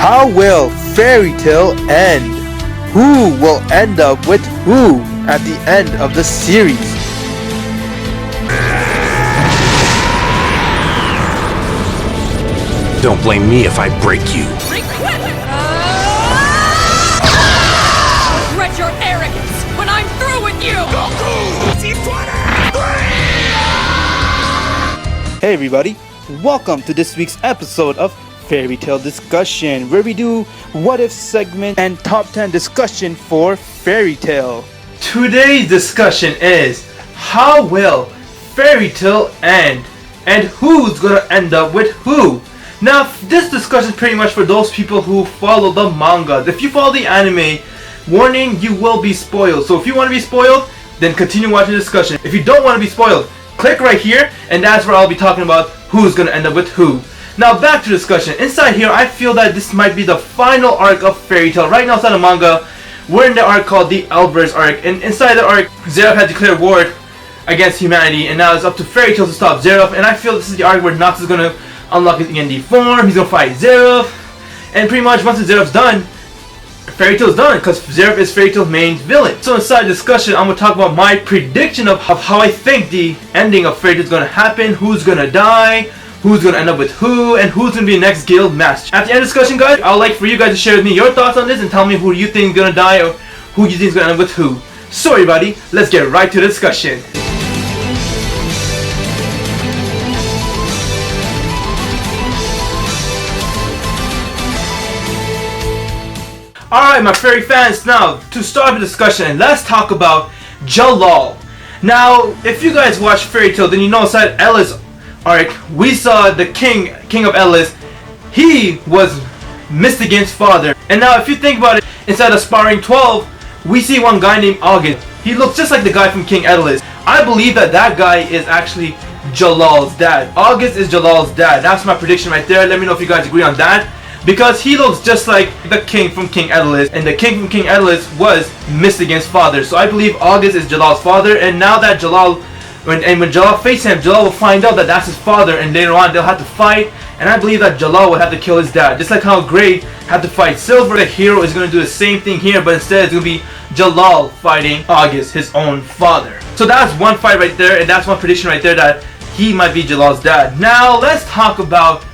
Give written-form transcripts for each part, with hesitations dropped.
How will Fairy Tail end? Who will end up with who at the end of the series? Don't blame me if I break you. Regret your arrogance when I'm through with you! Hey everybody, welcome to this week's episode of Fairy Tail Discussion, where we do what if segment and top 10 discussion for Fairy Tail. Today's discussion is how will Fairy Tail end and who's gonna end up with who. Now this discussion is pretty much for those people who follow the manga. If you follow the anime, warning, you will be spoiled. So if you want to be spoiled, then continue watching the discussion. If you don't want to be spoiled, click right here and that's where I'll be talking about who's gonna end up with who. Now back to the discussion. Inside here, I feel that this might be the final arc of Fairy Tail. Right now inside the manga, we're in the arc called the Elver's arc, and inside the arc, Zeref had declared war against humanity, and now it's up to Fairy Tail to stop Zeref. And I feel this is the arc where Natsu is gonna unlock his END form. He's gonna fight Zeref, and pretty much once Zeref's done, Fairy Tail's done, because Zeref is Fairy Tail's main villain. So inside the discussion, I'm gonna talk about my prediction of how I think the ending of Fairy Tail is gonna happen, who's gonna die, who's gonna end up with who, and who's gonna be the next guild master. At the end of the discussion, guys, I'd like for you guys to share with me your thoughts on this and tell me who you think is gonna die or who you think is gonna end up with who. So everybody, let's get right to the discussion. Alright, my fairy fans, now to start the discussion, let's talk about Jellal. Now, if you guys watch Fairy Tail, then you know inside Ella's arc, we saw the king of Ellis. He was Mystigan's father. And now if you think about it, inside Aspiring 12, we see one guy named August. He looks just like the guy from King Ellis. I believe that that guy is actually Jellal's dad. August is Jellal's dad. That's my prediction right there. Let me know if you guys agree on that. Because he looks just like the king from King Ellis, and the king from King Ellis was Mystigan's father. So I believe August is Jellal's father, and now that Jellal, when Jellal faces him, Jellal will find out that that's his father, and later on they'll have to fight, and I believe that Jellal will have to kill his dad. Just like how Gray had to fight Silver, the hero is going to do the same thing here, but instead it's going to be Jellal fighting August, his own father. So that's one fight right there, and that's one prediction right there that he might be Jellal's dad. Now let's talk about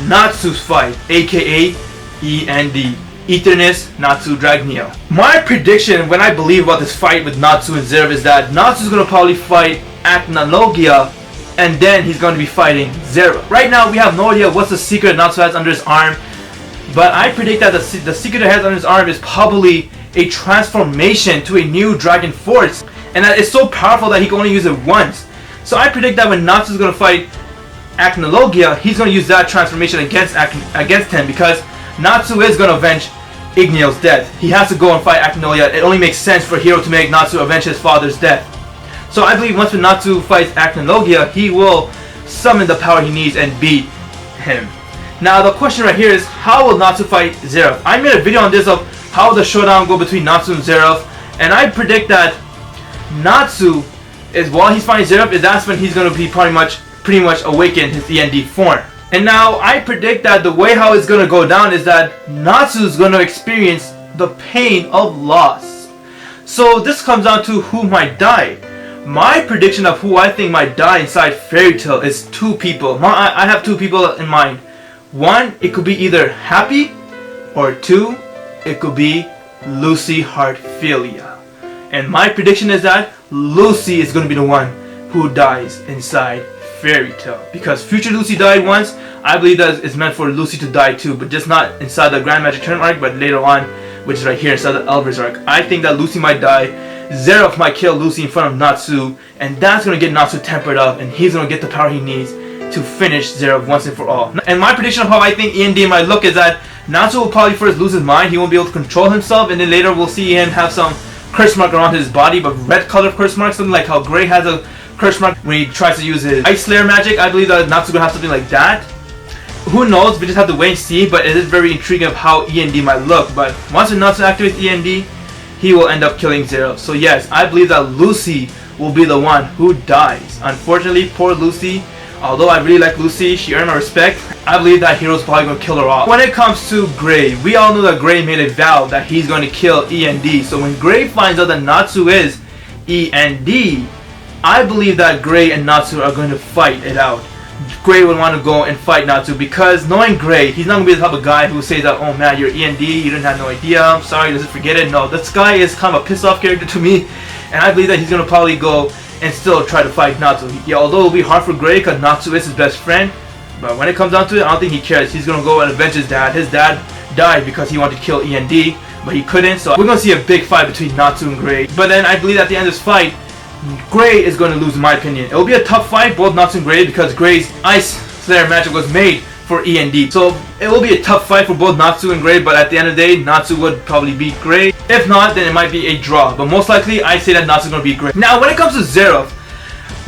Natsu's fight, aka END, Eternus Natsu Dragneo. My prediction when I believe about this fight with Natsu and Zeref is that Natsu's going to probably fight Acnologia, and then he's going to be fighting Zeref. Right now we have no idea what's the secret Natsu has under his arm, but I predict that the secret he has under his arm is probably a transformation to a new dragon force, and that it's so powerful that he can only use it once. So I predict that when Natsu's going to fight Acnologia, he's going to use that transformation against him, because Natsu is going to avenge Igneo's death. He has to go and fight Acnologia. It only makes sense for a hero to make Natsu avenge his father's death. So I believe once when Natsu fights Acnologia, he will summon the power he needs and beat him. Now the question right here is, how will Natsu fight Zeref? I made a video on this of how the showdown will go between Natsu and Zeref, and I predict that Natsu is, while he's fighting Zeref, that's when he's going to be pretty much awaken his END form. And now I predict that the way how it's going to go down is that Natsu is going to experience the pain of loss. So this comes down to who might die. My prediction of who I think might die inside Fairy Tail is two people. I have two people in mind. One, it could be either Happy, or two, it could be Lucy Heartfilia. And my prediction is that Lucy is going to be the one who dies inside Fairy Tail, because future Lucy died once. I believe that it's meant for Lucy to die too, but just not inside the Grand Magic Tournament arc, but later on, which is right here inside the Elver's arc. I think that Lucy might die. Zeref might kill Lucy in front of Natsu, and that's gonna get Natsu tempered up, and he's gonna get the power he needs to finish Zeref once and for all. And my prediction of how I think END might look is that Natsu will probably first lose his mind. He won't be able to control himself, and then later we'll see him have some curse mark around his body, but red colored curse mark, something like how Gray has a curse mark when he tries to use his Ice Slayer magic. I believe that Natsu gonna have something like that. Who knows? We just have to wait and see, but it is very intriguing of how END might look. But once Natsu activates END, he will end up killing Zeref. So yes, I believe that Lucy will be the one who dies. Unfortunately, poor Lucy. Although I really like Lucy, she earned my respect, I believe that Hiro's probably going to kill her off. When it comes to Gray, we all know that Gray made a vow that he's going to kill E and D. So when Gray finds out that Natsu is E and D, I believe that Gray and Natsu are going to fight it out. Gray would want to go and fight Natsu because knowing Gray, he's not going to be the type of guy who says that, oh man, you're E and D, you didn't have no idea, I'm sorry, just forget it. No, this guy is kind of a piss off character to me, and I believe that he's going to probably go and still try to fight Natsu. Yeah, although it'll be hard for Gray because Natsu is his best friend, but when it comes down to it, I don't think he cares. He's going to go and avenge his dad. His dad died because he wanted to kill E and D, but he couldn't, so we're going to see a big fight between Natsu and Gray. But then I believe at the end of this fight, Gray is going to lose in my opinion. It will be a tough fight, both Natsu and Gray, because Gray's Ice Slayer magic was made for E and D. So it will be a tough fight for both Natsu and Gray, but at the end of the day, Natsu would probably beat Gray. If not, then it might be a draw, but most likely I say that Natsu is going to beat Gray. Now when it comes to Zeref,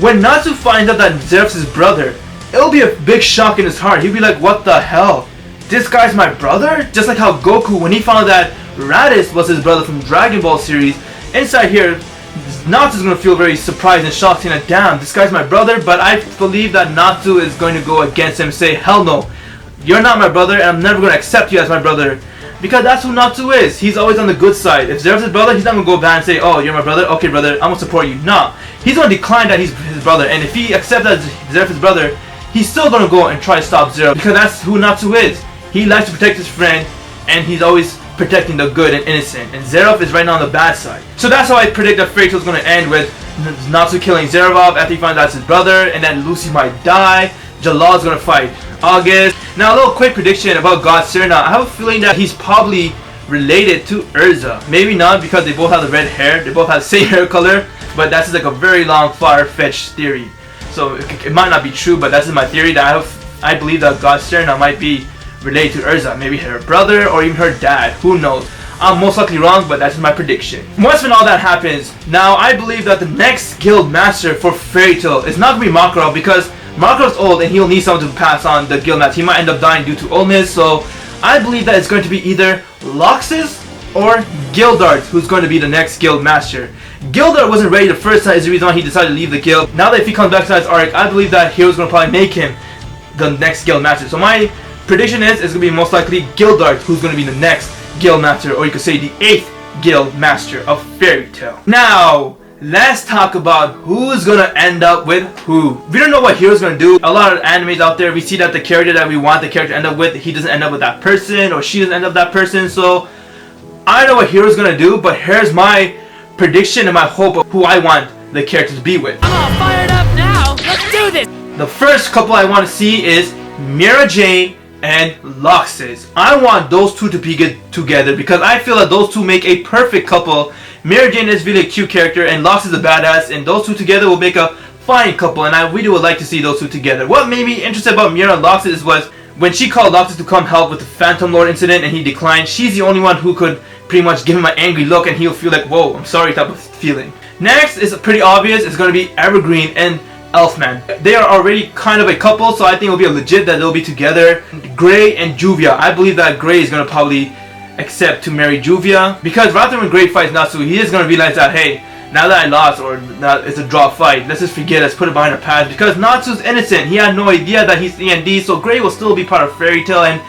when Natsu finds out that Zeref's his brother, it'll be a big shock in his heart. He'll be like, what the hell? This guy's my brother? Just like how Goku, when he found out that Raditz was his brother from Dragon Ball series, inside here, Natsu's going to feel very surprised and shocked, saying that, damn, this guy's my brother, but I believe that Natsu is going to go against him and say, hell no, you're not my brother, and I'm never going to accept you as my brother. Because that's who Natsu is. He's always on the good side. If Zeref's his brother, he's not going to go back and say, oh, you're my brother? Okay, brother, I'm going to support you. Nah. He's going to decline that he's his brother. And if he accepts that Zeref's his brother, he's still going to go and try to stop Zeref. Because that's who Natsu is. He likes to protect his friend, and he's always protecting the good and innocent. And Zeref is right now on the bad side. So that's how I predict that Fairy Tail is going to end, with Natsu killing Zeref off after he finds out it's his brother, and then Lucy might die. Jellal is going to fight August. Now a little quick prediction about God Serna. I have a feeling that he's probably related to Urza. Maybe not, because they both have the red hair. They both have the same hair color. But that's just like a very long, far-fetched theory. So it might not be true, but that's just my theory that I believe that God Serna might be related to Urza. Maybe her brother or even her dad. Who knows? I'm most likely wrong, but that's my prediction. Once when all that happens, now I believe that the next guild master for Fairy Tail is not going to be Makarov, because Makarov's old and he'll need someone to pass on the guild master. He might end up dying due to oldness, so I believe that it's going to be either Loxus or Gildart who's going to be the next guild master. Gildart wasn't ready the first time, is the reason why he decided to leave the guild. Now that if he comes back to his arc, I believe that Hero's going to probably make him the next guild master. So my prediction is it's going to be most likely Gildart who's going to be the next guild master, or you could say the 8th guild master of Fairy Tail. Now let's talk about who's gonna end up with who. We don't know what Hero's gonna do. A lot of animes out there, we see that the character that we want the character to end up with, he doesn't end up with that person, or she doesn't end up with that person. So I don't know what Hero's gonna do, but here's my prediction and my hope of who I want the character to be with. I'm all fired up now. Let's do this. The first couple I want to see is Mira Jane and Loxus. I want those two to be good together because I feel that those two make a perfect couple. Mira Jane is really a cute character and Loxus is a badass, and those two together will make a fine couple, and I really would like to see those two together. What made me interested about Mira and Loxus was when she called Loxus to come help with the Phantom Lord incident and he declined. She's the only one who could pretty much give him an angry look and he'll feel like, whoa, I'm sorry type of feeling. Next is pretty obvious. It's going to be Evergreen and Elfman. They are already kind of a couple, so I think it'll be a legit that they'll be together. Gray and Juvia. I believe that Gray is going to probably accept to marry Juvia, because rather when Gray fights Natsu, he is going to realize that, hey, now that I lost, or that it's a draw fight, let's just forget, let's put it behind our past, because Natsu's innocent. He had no idea that he's D&D, so Gray will still be part of Fairy Tail and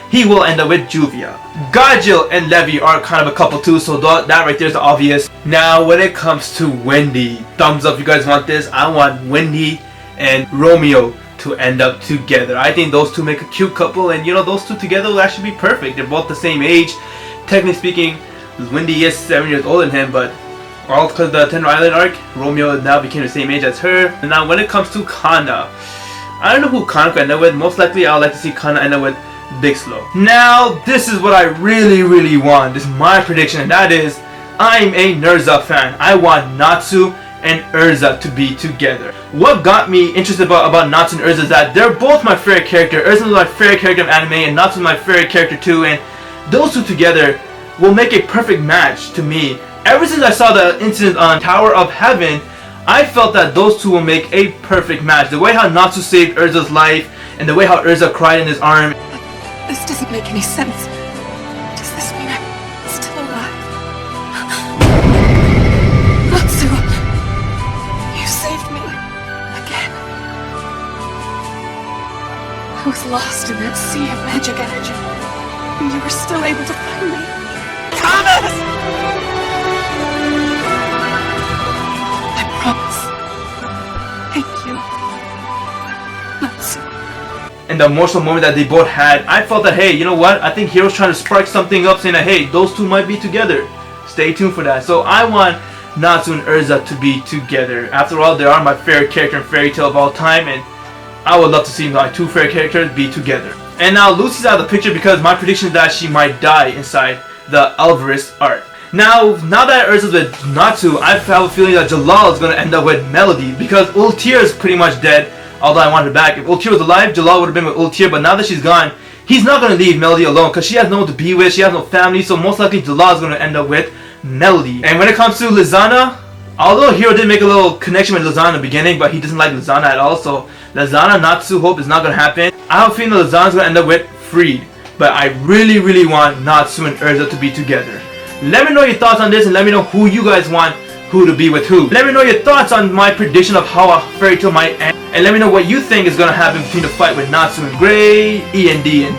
he will end up with Juvia. Gajil and Levy are kind of a couple too, so that right there is obvious. Now when it comes to Wendy, thumbs up if you guys want this. I want Wendy and Romeo to end up together. I think those two make a cute couple, and you know, those two together will actually be perfect. They're both the same age. Technically speaking, Wendy is 7 years older than him, but all because of the Tender Island arc, Romeo now became the same age as her. And now when it comes to Kana, I don't know who Kana could end up with. Most likely I would like to see Kana end up with Big Slow. Now this is what I really want. This is my prediction, and that is, I'm a Nerza fan. I want Natsu and Urza to be together. What got me interested about Natsu and Urza is that they're both my favorite character. Urza is my favorite character of anime, and Natsu is my favorite character too, and those two together will make a perfect match to me. Ever since I saw the incident on Tower of Heaven, I felt that those two will make a perfect match. The way how Natsu saved Urza's life, and the way how Urza cried in his arm. This doesn't make any sense. Does this mean I'm still alive? Natsu, you saved me again. I was lost in that sea of magic energy. And you were still able to find me. Promise! I promise. Thank you. Natsu. And the emotional moment that they both had, I felt that, hey, you know what? I think Hiro's trying to spark something up, saying that, hey, those two might be together. Stay tuned for that. So I want Natsu and Urza to be together. After all, they are my favorite character in Fairy Tail of all time, and I would love to see my two favorite characters be together. And now Lucy's out of the picture because my prediction is that she might die inside the Alvarez arc. Now that Urza's with Natsu, I have a feeling that Jellal is going to end up with Melody because Ultir is pretty much dead, although I want her back. If Ultir was alive, Jellal would have been with Ultir, but now that she's gone, he's not going to leave Melody alone because she has no one to be with, she has no family, so most likely Jellal is going to end up with Melody. And when it comes to Lizana, although Hiro did make a little connection with Lizana in the beginning, but he doesn't like Lizana at all, so Lizana Natsu hope is not going to happen. I have a feeling that Lizana's going to end up with Freed, but I really want Natsu and Urza to be together. Let me know your thoughts on this and let me know who you guys want who to be with who. Let me know your thoughts on my prediction of how a Fairy Tail might end, and let me know what you think is going to happen between the fight with Natsu and Gray, END and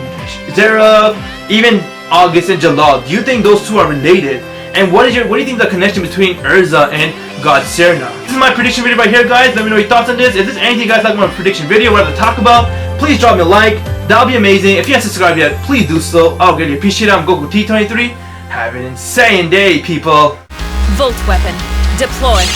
Zeref, even August and Jellal. Do you think those two are related? And what do you think the connection between Urza and God Serna? This is my prediction video right here, guys. Let me know your thoughts on this. If there's anything you guys like my prediction video, whatever to talk about, please drop me a like. That would be amazing. If you haven't subscribed yet, please do so. I'll greatly appreciate it. I'm Goku T23. Have an insane day, people. Volt weapon deployed.